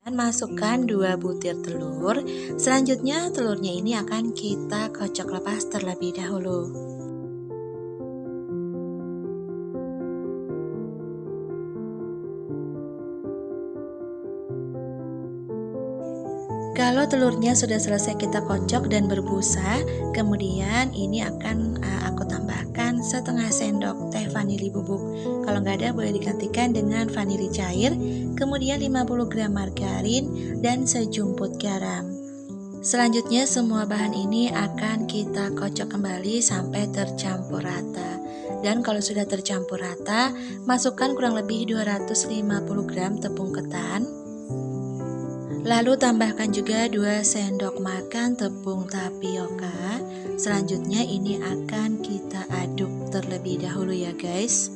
Dan masukkan 2 butir telur. Selanjutnya telurnya ini akan kita kocok lepas terlebih dahulu. Kalau telurnya sudah selesai kita kocok dan berbusa, kemudian ini akan aku tambahkan setengah sendok teh vanili bubuk. Kalau nggak ada boleh digantikan dengan vanili cair, kemudian 50 gram margarin dan sejumput garam. Selanjutnya semua bahan ini akan kita kocok kembali sampai tercampur rata. Dan kalau sudah tercampur rata, masukkan kurang lebih 250 gram tepung ketan. Lalu tambahkan juga 2 sendok makan tepung tapioka. Selanjutnya ini akan kita aduk terlebih dahulu ya guys.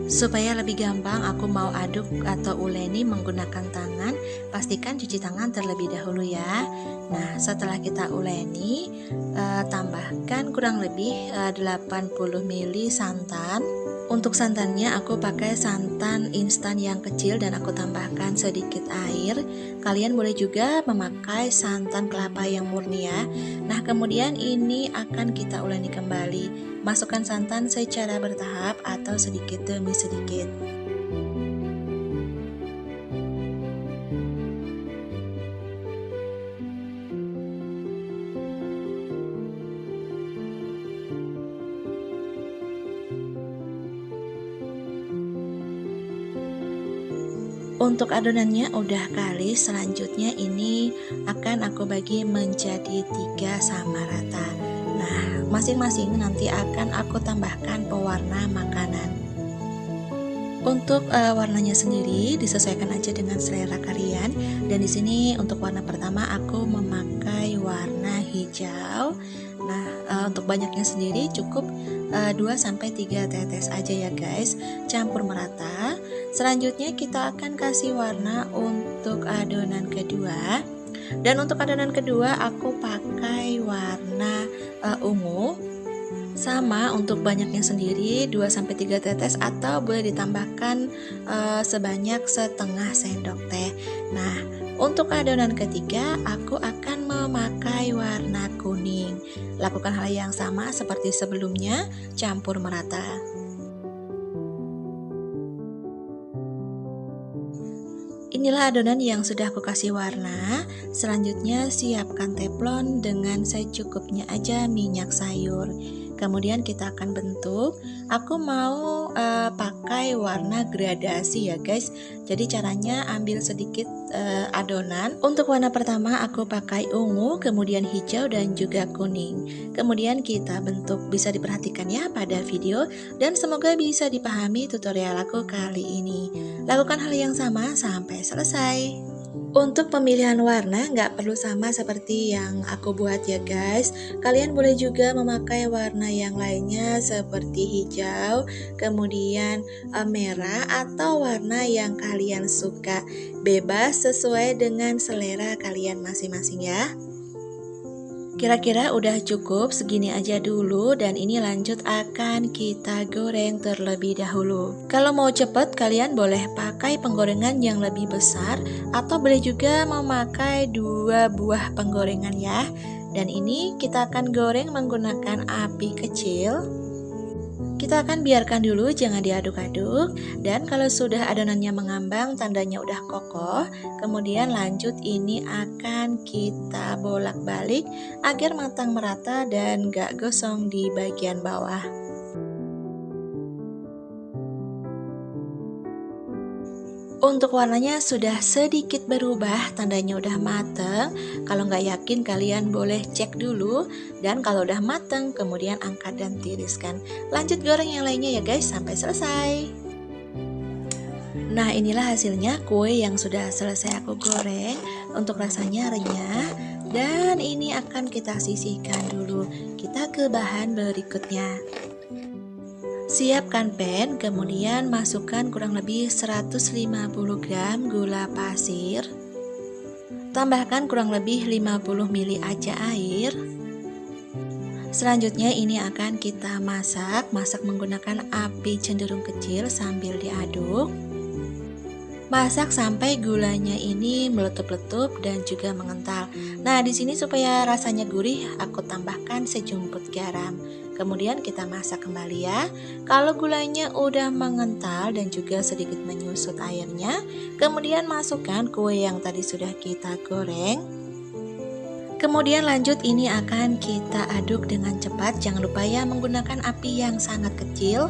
Supaya lebih gampang aku mau aduk atau uleni menggunakan tangan, pastikan cuci tangan terlebih dahulu ya. Nah, setelah kita uleni, tambahkan kurang lebih 80 ml santan. Untuk santannya aku pakai santan instan yang kecil dan aku tambahkan sedikit air. Kalian boleh juga memakai santan kelapa yang murni ya. Nah, kemudian ini akan kita uleni kembali. Masukkan santan secara bertahap atau sedikit demi sedikit. Untuk adonannya udah kali, selanjutnya ini akan aku bagi menjadi 3 sama rata. Nah, masing-masing nanti akan aku tambahkan pewarna makanan. Untuk warnanya sendiri disesuaikan aja dengan selera kalian. Dan di sini untuk warna pertama aku memakai warna hijau. Nah, untuk banyaknya sendiri cukup 2-3 tetes aja ya guys. Campur merata. Selanjutnya kita akan kasih warna untuk adonan kedua. Dan untuk adonan kedua aku pakai warna ungu. Sama untuk banyaknya sendiri 2-3 tetes atau boleh ditambahkan sebanyak setengah sendok teh. Nah, untuk adonan ketiga aku akan memakai warna kuning. Lakukan hal yang sama seperti sebelumnya, campur merata. Inilah adonan yang sudah aku kasih warna. Selanjutnya siapkan teflon dengan secukupnya aja minyak sayur. Kemudian kita akan bentuk. Aku mau pakai warna gradasi ya guys. Jadi caranya ambil sedikit adonan. Untuk warna pertama aku pakai ungu, kemudian hijau dan juga kuning. Kemudian kita bentuk. Bisa diperhatikan ya pada video dan semoga bisa dipahami tutorial aku kali ini. Lakukan hal yang sama sampai selesai. Untuk pemilihan warna nggak perlu sama seperti yang aku buat ya guys. Kalian boleh juga memakai warna yang lainnya seperti hijau, kemudian merah atau warna yang kalian suka. Bebas sesuai dengan selera kalian masing-masing ya. Kira-kira udah cukup segini aja dulu dan ini lanjut akan kita goreng terlebih dahulu. Kalau mau cepet kalian boleh pakai penggorengan yang lebih besar atau boleh juga memakai 2 buah penggorengan ya. Dan ini kita akan goreng menggunakan api kecil. Kita akan biarkan dulu, jangan diaduk-aduk. Dan kalau sudah adonannya mengambang, tandanya udah kokoh. Kemudian lanjut ini akan kita bolak-balik agar matang merata dan gak gosong di bagian bawah. Untuk warnanya sudah sedikit berubah, tandanya udah mateng. Kalau nggak yakin kalian boleh cek dulu. Dan kalau udah mateng, kemudian angkat dan tiriskan. Lanjut goreng yang lainnya ya guys, sampai selesai. Nah, inilah hasilnya kue yang sudah selesai aku goreng. Untuk rasanya renyah. Dan ini akan kita sisihkan dulu. Kita ke bahan berikutnya. Siapkan pan, kemudian masukkan kurang lebih 150 gram gula pasir. Tambahkan kurang lebih 50 ml aja air. Selanjutnya ini akan kita masak menggunakan api cenderung kecil sambil diaduk. Masak sampai gulanya ini meletup-letup dan juga mengental. Nah, di sini supaya rasanya gurih, aku tambahkan sejumput garam. Kemudian kita masak kembali ya. Kalau gulanya udah mengental dan juga sedikit menyusut airnya, kemudian masukkan kue yang tadi sudah kita goreng. Kemudian lanjut ini akan kita aduk dengan cepat. Jangan lupa ya menggunakan api yang sangat kecil.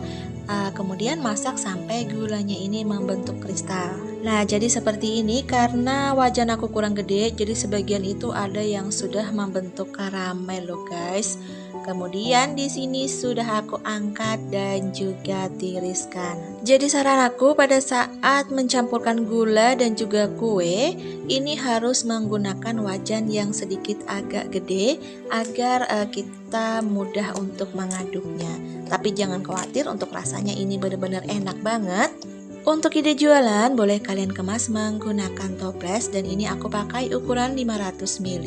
Kemudian masak sampai gulanya ini membentuk kristal. Nah, jadi seperti ini karena wajan aku kurang gede, jadi sebagian itu ada yang sudah membentuk karamel loh guys. Kemudian di sini sudah aku angkat dan juga tiriskan. Jadi saran aku pada saat mencampurkan gula dan juga kue, ini harus menggunakan wajan yang sedikit agak gede agar kita mudah untuk mengaduknya. Tapi jangan khawatir, untuk rasanya ini benar-benar enak banget. Untuk ide jualan, boleh kalian kemas menggunakan toples dan ini aku pakai ukuran 500 ml.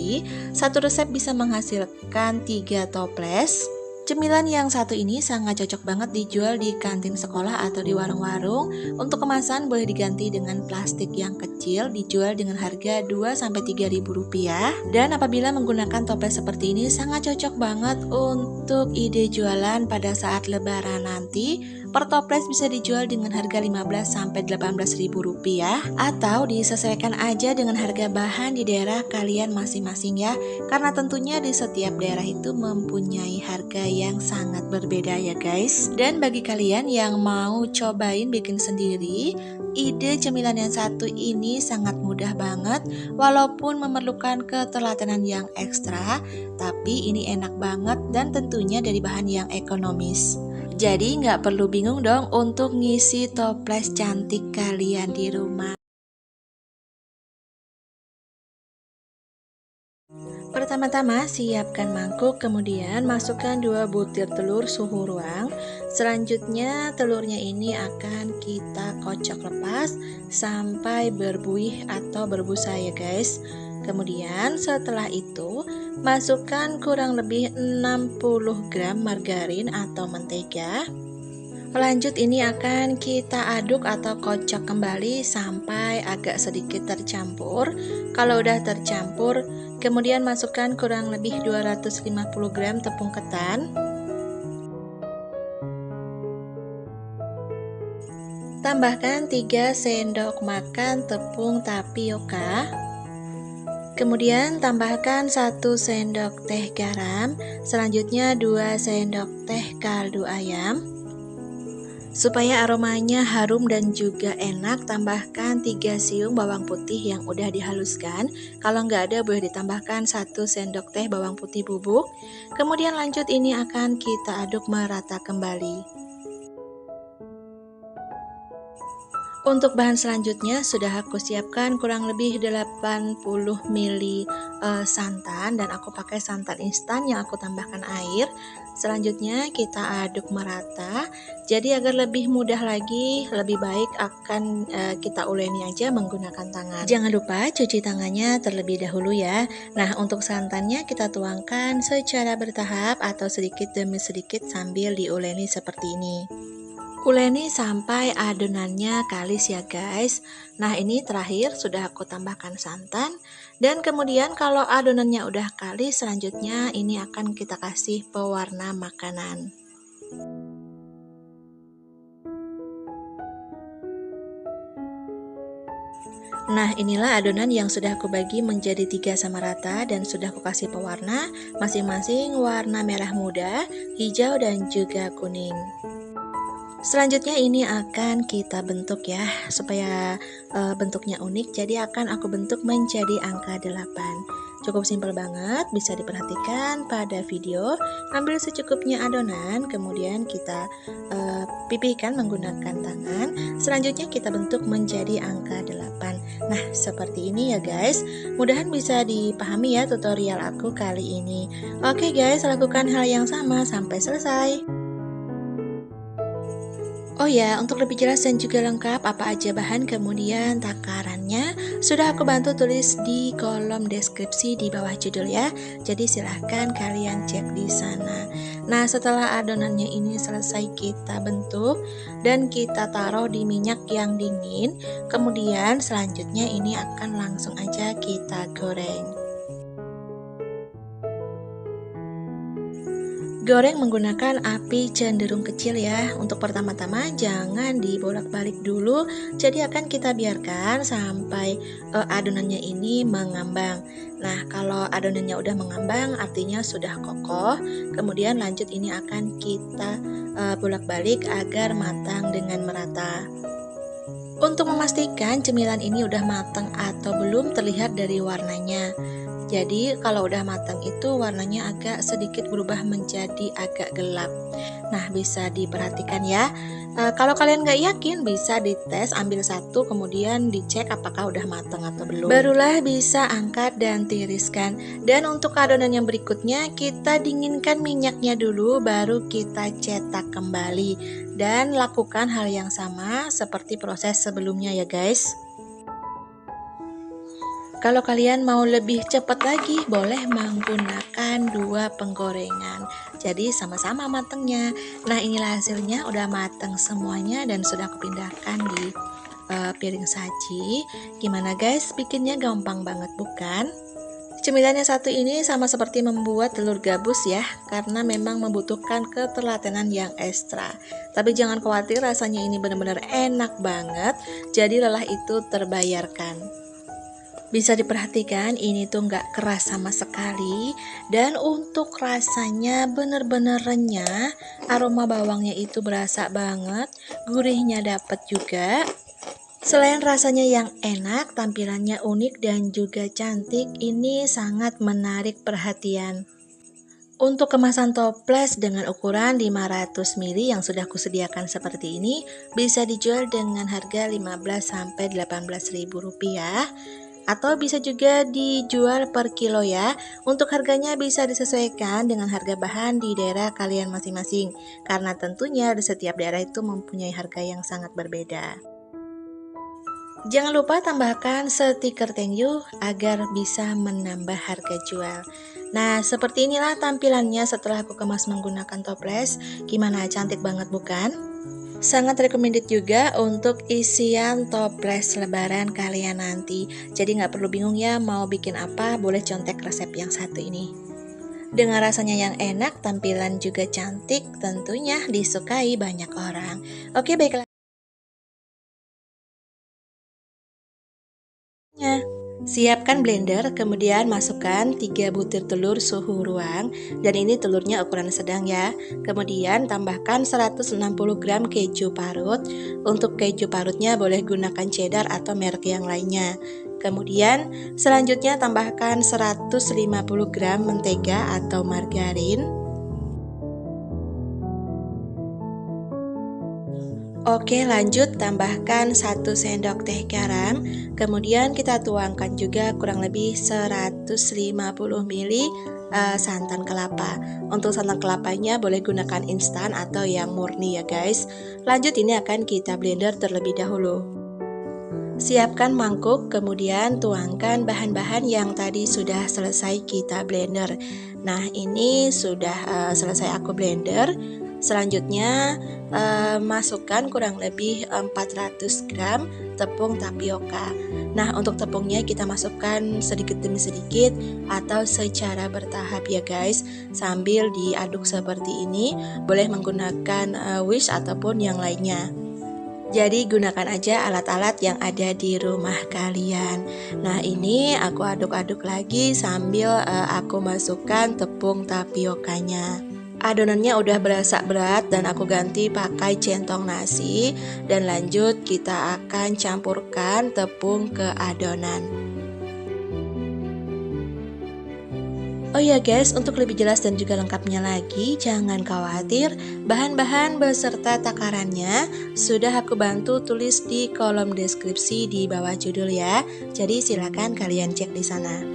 Satu resep bisa menghasilkan 3 toples. Cemilan yang satu ini sangat cocok banget dijual di kantin sekolah atau di warung-warung. Untuk kemasan boleh diganti dengan plastik yang kecil, dijual dengan harga 2-3 ribu rupiah. Dan apabila menggunakan toples seperti ini sangat cocok banget untuk ide jualan pada saat lebaran nanti. Per toples bisa dijual dengan harga 15-18 ribu rupiah atau disesuaikan aja dengan harga bahan di daerah kalian masing-masing ya, karena tentunya di setiap daerah itu mempunyai harga yang sangat berbeda ya guys. Dan bagi kalian yang mau cobain bikin sendiri, ide cemilan yang satu ini sangat mudah banget walaupun memerlukan ketelatenan yang ekstra, tapi ini enak banget dan tentunya dari bahan yang ekonomis. Jadi nggak perlu bingung dong untuk ngisi toples cantik kalian di rumah. Pertama-tama siapkan mangkuk, kemudian masukkan 2 butir telur suhu ruang. Selanjutnya telurnya ini akan kita kocok lepas sampai berbuih atau berbusa ya guys. Kemudian setelah itu masukkan kurang lebih 60 gram margarin atau mentega. Lanjut ini akan kita aduk atau kocok kembali sampai agak sedikit tercampur. Kalau udah tercampur, kemudian masukkan kurang lebih 250 gram tepung ketan. Tambahkan 3 sendok makan tepung tapioka. Kemudian tambahkan 1 sendok teh garam, selanjutnya 2 sendok teh kaldu ayam. Supaya aromanya harum dan juga enak, tambahkan 3 siung bawang putih yang udah dihaluskan. Kalau nggak ada boleh ditambahkan 1 sendok teh bawang putih bubuk. Kemudian lanjut ini akan kita aduk merata kembali. Untuk bahan selanjutnya sudah aku siapkan kurang lebih 80 ml santan dan aku pakai santan instan yang aku tambahkan air. Selanjutnya kita aduk merata. Jadi agar lebih mudah lagi, lebih baik akan kita uleni aja menggunakan tangan. Jangan lupa cuci tangannya terlebih dahulu ya. Nah, untuk santannya kita tuangkan secara bertahap atau sedikit demi sedikit sambil diuleni seperti ini. Uleni sampai adonannya kalis ya guys. Nah, ini terakhir sudah aku tambahkan santan. Dan kemudian kalau adonannya udah kalis, selanjutnya ini akan kita kasih pewarna makanan. Nah, inilah adonan yang sudah aku bagi menjadi 3 sama rata dan sudah aku kasih pewarna masing-masing warna merah muda, hijau dan juga kuning. Selanjutnya ini akan kita bentuk ya, supaya bentuknya unik, jadi akan aku bentuk menjadi angka 8. Cukup simpel banget, bisa diperhatikan pada video. Ambil secukupnya adonan, kemudian kita pipihkan menggunakan tangan. Selanjutnya kita bentuk menjadi angka 8. Nah, seperti ini ya guys. Mudahan bisa dipahami ya tutorial aku kali ini. Oke guys, lakukan hal yang sama sampai selesai. Oh ya, untuk lebih jelas dan juga lengkap apa aja bahan kemudian takarannya sudah aku bantu tulis di kolom deskripsi di bawah judul ya. Jadi silahkan kalian cek di sana. Nah, setelah adonannya ini selesai kita bentuk dan kita taruh di minyak yang dingin, kemudian selanjutnya ini akan langsung aja kita goreng. Goreng menggunakan api cenderung kecil ya. Untuk pertama-tama jangan dibolak-balik dulu. Jadi akan kita biarkan sampai adonannya ini mengambang. Nah, kalau adonannya udah mengambang artinya sudah kokoh. Kemudian lanjut ini akan kita bolak-balik agar matang dengan merata. Untuk memastikan cemilan ini udah matang atau belum terlihat dari warnanya. Jadi kalau udah matang itu warnanya agak sedikit berubah menjadi agak gelap. Nah, bisa diperhatikan ya. Kalau kalian nggak yakin bisa dites, ambil satu kemudian dicek apakah udah matang atau belum. Barulah bisa angkat dan tiriskan. Dan untuk adonan yang berikutnya kita dinginkan minyaknya dulu baru kita cetak kembali. Dan lakukan hal yang sama seperti proses sebelumnya ya guys. Kalau kalian mau lebih cepat lagi, boleh menggunakan 2 penggorengan. Jadi sama-sama matangnya. Nah, inilah hasilnya udah matang semuanya dan sudah aku pindahkan di piring saji. Gimana guys? Bikinnya gampang banget bukan? Cemilan yang satu ini sama seperti membuat telur gabus ya, karena memang membutuhkan ketelatenan yang ekstra. Tapi jangan khawatir, rasanya ini benar-benar enak banget, jadi lelah itu terbayarkan. Bisa diperhatikan ini tuh nggak keras sama sekali, dan untuk rasanya bener-bener renyah, aroma bawangnya itu berasa banget, gurihnya dapet juga. Selain rasanya yang enak, tampilannya unik dan juga cantik, ini sangat menarik perhatian. Untuk kemasan toples dengan ukuran 500 ml yang sudah kusediakan seperti ini, bisa dijual dengan harga 15-18 ribu rupiah. Atau bisa juga dijual per kilo ya. Untuk harganya bisa disesuaikan dengan harga bahan di daerah kalian masing-masing, karena tentunya di setiap daerah itu mempunyai harga yang sangat berbeda. Jangan lupa tambahkan stiker thank you agar bisa menambah harga jual. Nah, seperti inilah tampilannya setelah aku kemas menggunakan toples. Gimana, cantik banget bukan? Sangat recommended juga untuk isian toples lebaran kalian nanti. Jadi nggak perlu bingung ya mau bikin apa, boleh contek resep yang satu ini. Dengan rasanya yang enak, tampilan juga cantik, tentunya disukai banyak orang. Oke, baiklah. Siapkan blender, kemudian masukkan 3 butir telur suhu ruang, dan ini telurnya ukuran sedang ya. Kemudian tambahkan 160 gram keju parut. Untuk keju parutnya boleh gunakan cheddar atau merek yang lainnya. Kemudian selanjutnya tambahkan 150 gram mentega atau margarin. Oke, lanjut tambahkan 1 sendok teh garam. Kemudian kita tuangkan juga kurang lebih 150 ml santan kelapa. Untuk santan kelapanya boleh gunakan instan atau yang murni ya guys. Lanjut ini akan kita blender terlebih dahulu. Siapkan mangkuk, kemudian tuangkan bahan-bahan yang tadi sudah selesai kita blender. Nah, ini sudah selesai aku blender. Selanjutnya masukkan kurang lebih 400 gram tepung tapioka. Nah, untuk tepungnya kita masukkan sedikit demi sedikit atau secara bertahap ya guys, sambil diaduk seperti ini. Boleh menggunakan whisk ataupun yang lainnya. Jadi gunakan aja alat-alat yang ada di rumah kalian. Nah, ini aku aduk-aduk lagi sambil aku masukkan tepung tapiokanya. Adonannya udah berasa berat dan aku ganti pakai centong nasi, dan lanjut kita akan campurkan tepung ke adonan. Oh ya guys, untuk lebih jelas dan juga lengkapnya lagi, jangan khawatir, bahan-bahan beserta takarannya sudah aku bantu tulis di kolom deskripsi di bawah judul ya. Jadi silakan kalian cek di sana.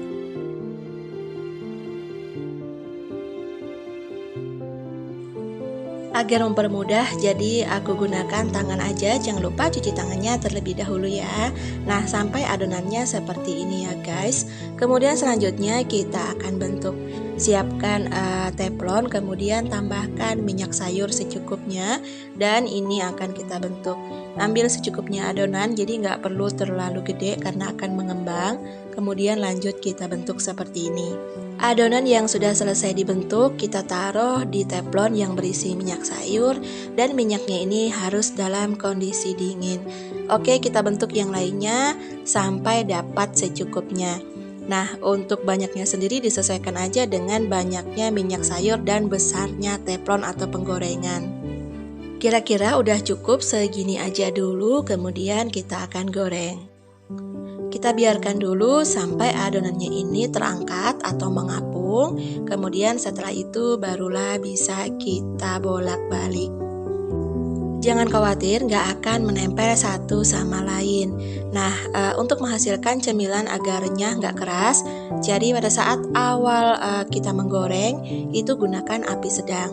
Agar mempermudah, jadi aku gunakan tangan aja, jangan lupa cuci tangannya terlebih dahulu ya. Nah, sampai adonannya seperti ini ya guys. Kemudian selanjutnya kita akan bentuk. Siapkan teflon, kemudian tambahkan minyak sayur secukupnya, dan ini akan kita bentuk. Ambil secukupnya adonan, jadi nggak perlu terlalu gede karena akan mengembang. Kemudian lanjut kita bentuk seperti ini. Adonan yang sudah selesai dibentuk kita taruh di teflon yang berisi minyak sayur, dan minyaknya ini harus dalam kondisi dingin. Oke, kita bentuk yang lainnya sampai dapat secukupnya. Nah, untuk banyaknya sendiri disesuaikan aja dengan banyaknya minyak sayur dan besarnya teflon atau penggorengan. Kira-kira udah cukup segini aja dulu, kemudian kita akan goreng. Kita biarkan dulu sampai adonannya ini terangkat atau mengapung. Kemudian setelah itu barulah bisa kita bolak-balik. Jangan khawatir, nggak akan menempel satu sama lain. Nah, untuk menghasilkan cemilan agar renyah nggak keras, jadi pada saat awal kita menggoreng, itu gunakan api sedang.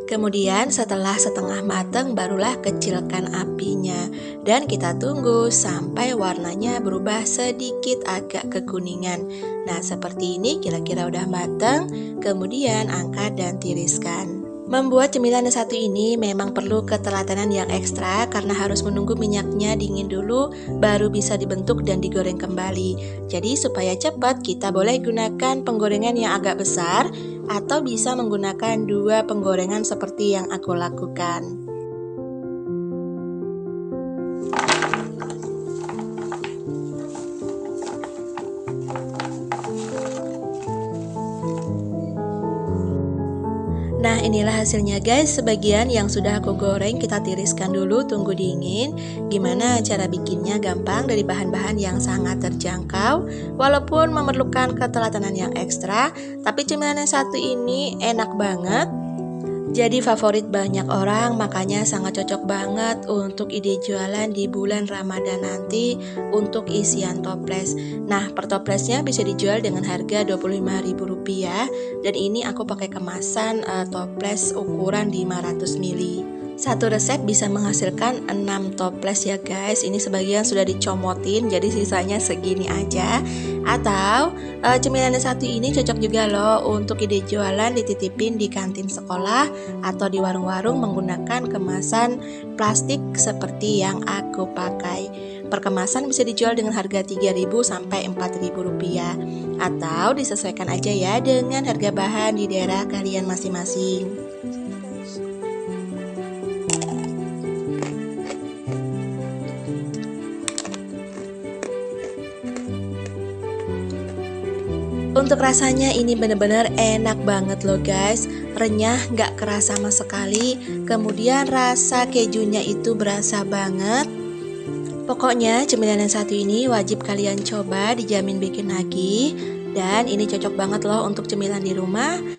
Kemudian setelah setengah matang barulah kecilkan apinya, dan kita tunggu sampai warnanya berubah sedikit agak kekuningan. Nah, seperti ini kira-kira udah matang, kemudian angkat dan tiriskan. Membuat cemilan yang satu ini memang perlu ketelatenan yang ekstra karena harus menunggu minyaknya dingin dulu baru bisa dibentuk dan digoreng kembali. Jadi supaya cepat kita boleh gunakan penggorengan yang agak besar atau bisa menggunakan 2 penggorengan seperti yang aku lakukan. Nah, inilah hasilnya guys. Sebagian yang sudah aku goreng kita tiriskan dulu, tunggu dingin. Gimana cara bikinnya? Gampang, dari bahan-bahan yang sangat terjangkau. Walaupun memerlukan ketelatenan yang ekstra, tapi cemilan yang satu ini enak banget. Jadi favorit banyak orang, makanya sangat cocok banget untuk ide jualan di bulan Ramadan nanti untuk isian toples. Nah, per toplesnya bisa dijual dengan harga Rp25.000, dan ini aku pakai kemasan toples ukuran 500 ml. Satu resep bisa menghasilkan 6 toples ya guys. Ini sebagian sudah dicomotin, jadi sisanya segini aja. Atau cemilan yang satu ini cocok juga loh untuk ide jualan dititipin di kantin sekolah atau di warung-warung menggunakan kemasan plastik seperti yang aku pakai. Per kemasan bisa dijual dengan harga Rp3.000 sampai Rp4.000, atau disesuaikan aja ya dengan harga bahan di daerah kalian masing-masing. Untuk rasanya ini bener-bener enak banget loh guys. Renyah, nggak keras sama sekali. Kemudian rasa kejunya itu berasa banget. Pokoknya cemilan yang satu ini wajib kalian coba, dijamin bikin lagi. Dan ini cocok banget loh untuk cemilan di rumah.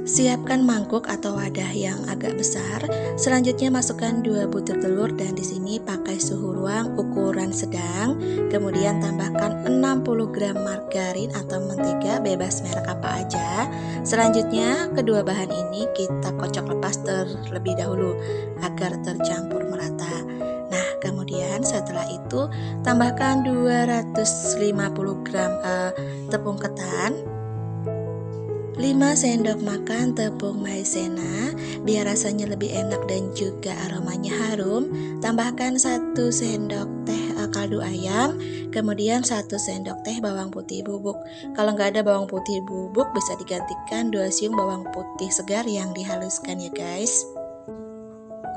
Siapkan mangkuk atau wadah yang agak besar. Selanjutnya masukkan 2 butir telur, dan di sini pakai suhu ruang ukuran sedang. Kemudian tambahkan 60 gram margarin atau mentega, bebas merek apa aja. Selanjutnya kedua bahan ini kita kocok lepas terlebih dahulu agar tercampur merata. Nah, kemudian setelah itu tambahkan 250 gram tepung ketan, 5 sendok makan tepung maizena biar rasanya lebih enak dan juga aromanya harum. Tambahkan 1 sendok teh kaldu ayam, kemudian 1 sendok teh bawang putih bubuk. Kalau nggak ada bawang putih bubuk bisa digantikan 2 siung bawang putih segar yang dihaluskan ya guys.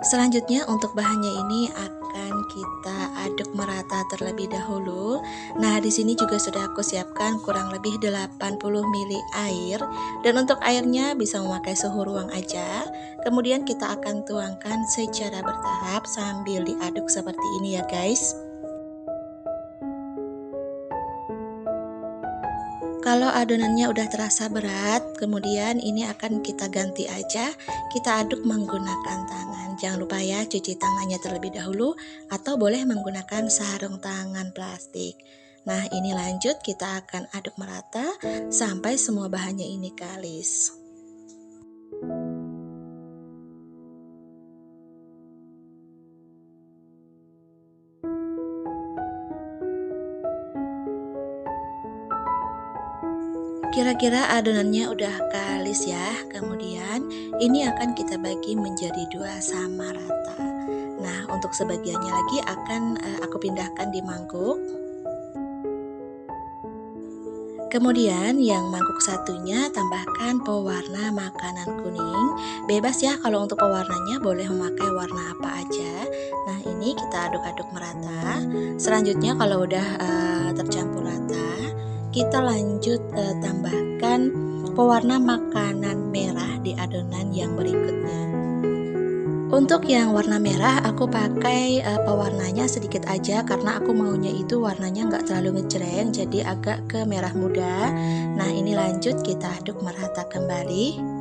Selanjutnya untuk bahannya ini akan kita aduk merata terlebih dahulu. Nah, di sini juga sudah aku siapkan kurang lebih 80 ml air, dan untuk airnya bisa memakai suhu ruang aja. Kemudian kita akan tuangkan secara bertahap sambil diaduk seperti ini ya guys. Kalau adonannya udah terasa berat, kemudian ini akan kita ganti aja, kita aduk menggunakan tangan. Jangan lupa ya cuci tangannya terlebih dahulu, atau boleh menggunakan sarung tangan plastik. Nah, ini lanjut kita akan aduk merata sampai semua bahannya ini kalis. Kira-kira adonannya udah kalis ya. Kemudian ini akan kita bagi menjadi 2 sama rata. Nah, untuk sebagiannya lagi akan aku pindahkan di mangkuk. Kemudian yang mangkuk satunya tambahkan pewarna makanan kuning. Bebas ya, kalau untuk pewarnanya boleh memakai warna apa aja. Nah, ini kita aduk-aduk merata. Selanjutnya kalau udah tercampur rata, kita lanjut tambahkan pewarna makanan merah di adonan yang berikutnya. Untuk yang warna merah aku pakai pewarnanya sedikit aja karena aku maunya itu warnanya nggak terlalu ngejreng, jadi agak ke merah muda. Nah, ini lanjut kita aduk merata kembali.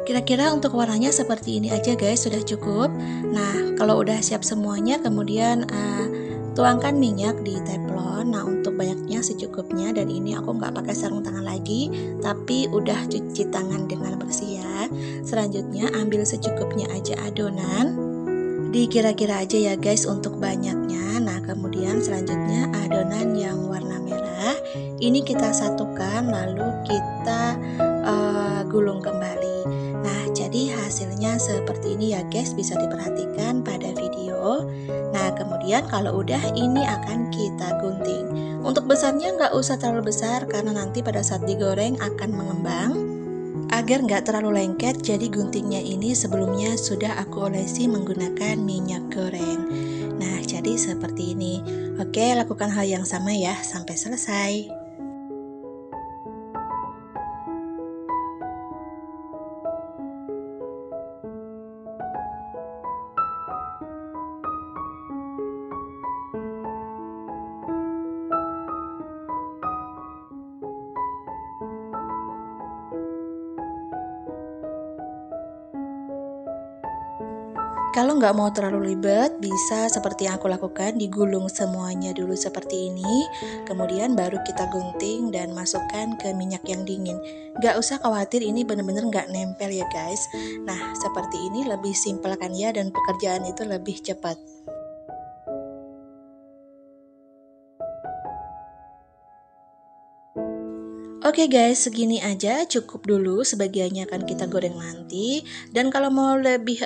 Kira-kira untuk warnanya seperti ini aja guys, sudah cukup. Nah, kalau udah siap semuanya, kemudian tuangkan minyak di teflon. Nah, untuk banyaknya secukupnya, dan ini aku nggak pakai sarung tangan lagi, tapi udah cuci tangan dengan bersih ya. Selanjutnya ambil secukupnya aja adonan. Dikira-kira aja ya guys untuk banyaknya. Nah, kemudian selanjutnya adonan yang warna merah ini kita satukan lalu kita gulung kembali. Nah, jadi hasilnya seperti ini ya guys, bisa diperhatikan pada video. Nah, kemudian kalau udah ini akan kita gunting. Untuk besarnya nggak usah terlalu besar karena nanti pada saat digoreng akan mengembang. Agar nggak terlalu lengket, jadi guntingnya ini sebelumnya sudah aku olesi menggunakan minyak goreng. Nah, jadi seperti ini. Oke, lakukan hal yang sama ya sampai selesai. Kalau nggak mau terlalu ribet, bisa seperti yang aku lakukan, digulung semuanya dulu seperti ini. Kemudian baru kita gunting dan masukkan ke minyak yang dingin. Nggak usah khawatir, ini bener-bener nggak nempel ya guys. Nah, seperti ini lebih simpel kan ya, dan pekerjaan itu lebih cepat. Oke guys, segini aja cukup dulu, sebagiannya akan kita goreng nanti. Dan kalau mau lebih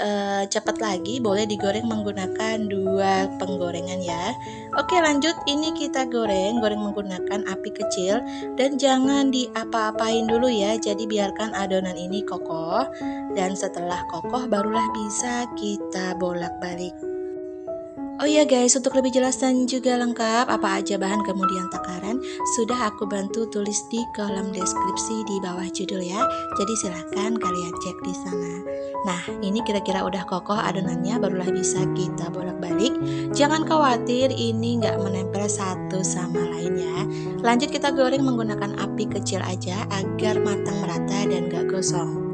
cepat lagi, boleh digoreng menggunakan 2 penggorengan ya. Oke, lanjut, ini kita goreng menggunakan api kecil. Dan jangan diapa-apain dulu ya, jadi biarkan adonan ini kokoh. Dan setelah kokoh barulah bisa kita bolak-balik. Oh iya guys, untuk lebih jelas dan juga lengkap apa aja bahan kemudian takaran sudah aku bantu tulis di kolom deskripsi di bawah judul ya. Jadi silahkan kalian cek di sana. Nah, ini kira-kira udah kokoh adonannya, barulah bisa kita bolak-balik. Jangan khawatir, ini nggak menempel satu sama lain ya. Lanjut kita goreng menggunakan api kecil aja agar matang merata dan nggak gosong.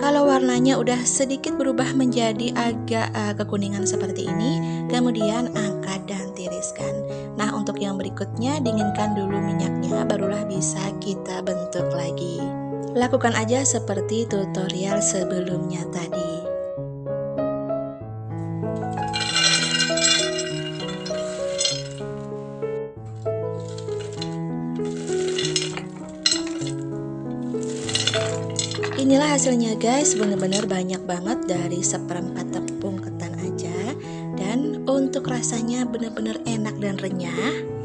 Kalau warnanya udah sedikit berubah menjadi agak kekuningan seperti ini, kemudian angkat dan tiriskan. Nah, untuk yang berikutnya dinginkan dulu minyaknya, barulah bisa kita bentuk lagi. Lakukan aja seperti tutorial sebelumnya tadi. Inilah hasilnya guys, bener-bener banyak banget dari seperempat tepung ketan aja. Dan untuk rasanya bener-bener enak dan renyah.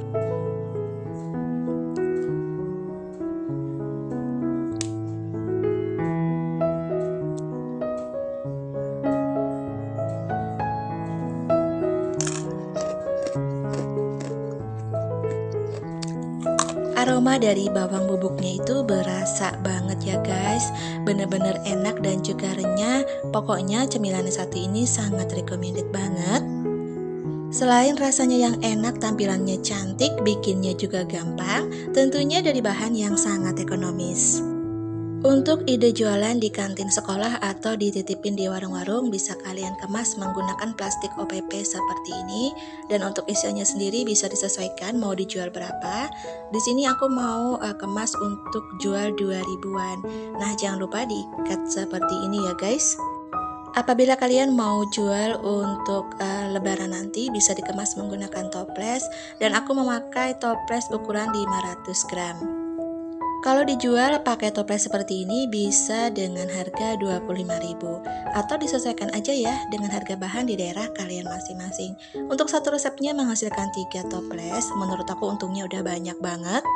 Aroma dari bawang bubuknya itu berasa banget ya guys, bener-bener enak dan juga renyah. Pokoknya cemilan satu ini sangat recommended banget. Selain rasanya yang enak, tampilannya cantik, bikinnya juga gampang, tentunya dari bahan yang sangat ekonomis. Untuk ide jualan di kantin sekolah atau dititipin di warung-warung, bisa kalian kemas menggunakan plastik OPP seperti ini. Dan untuk isiannya sendiri bisa disesuaikan mau dijual berapa. Di sini aku mau kemas untuk jual 2000-an. Nah, jangan lupa diikat seperti ini ya guys. Apabila kalian mau jual untuk lebaran nanti, bisa dikemas menggunakan toples, dan aku memakai toples ukuran 500 gram. Kalau dijual pakai toples seperti ini bisa dengan harga 25.000 atau disesuaikan aja ya dengan harga bahan di daerah kalian masing-masing. Untuk satu resepnya menghasilkan 3 toples, menurut aku untungnya udah banyak banget.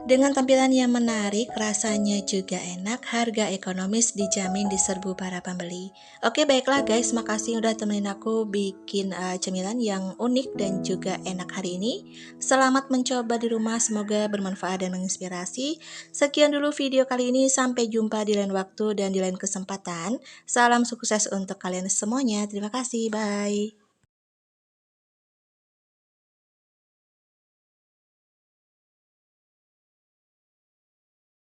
Dengan tampilan yang menarik, rasanya juga enak, harga ekonomis dijamin diserbu para pembeli. Oke, baiklah guys, makasih udah temenin aku bikin cemilan yang unik dan juga enak hari ini. Selamat mencoba di rumah, semoga bermanfaat dan menginspirasi. Sekian dulu video kali ini, sampai jumpa di lain waktu dan di lain kesempatan. Salam sukses untuk kalian semuanya, terima kasih, bye.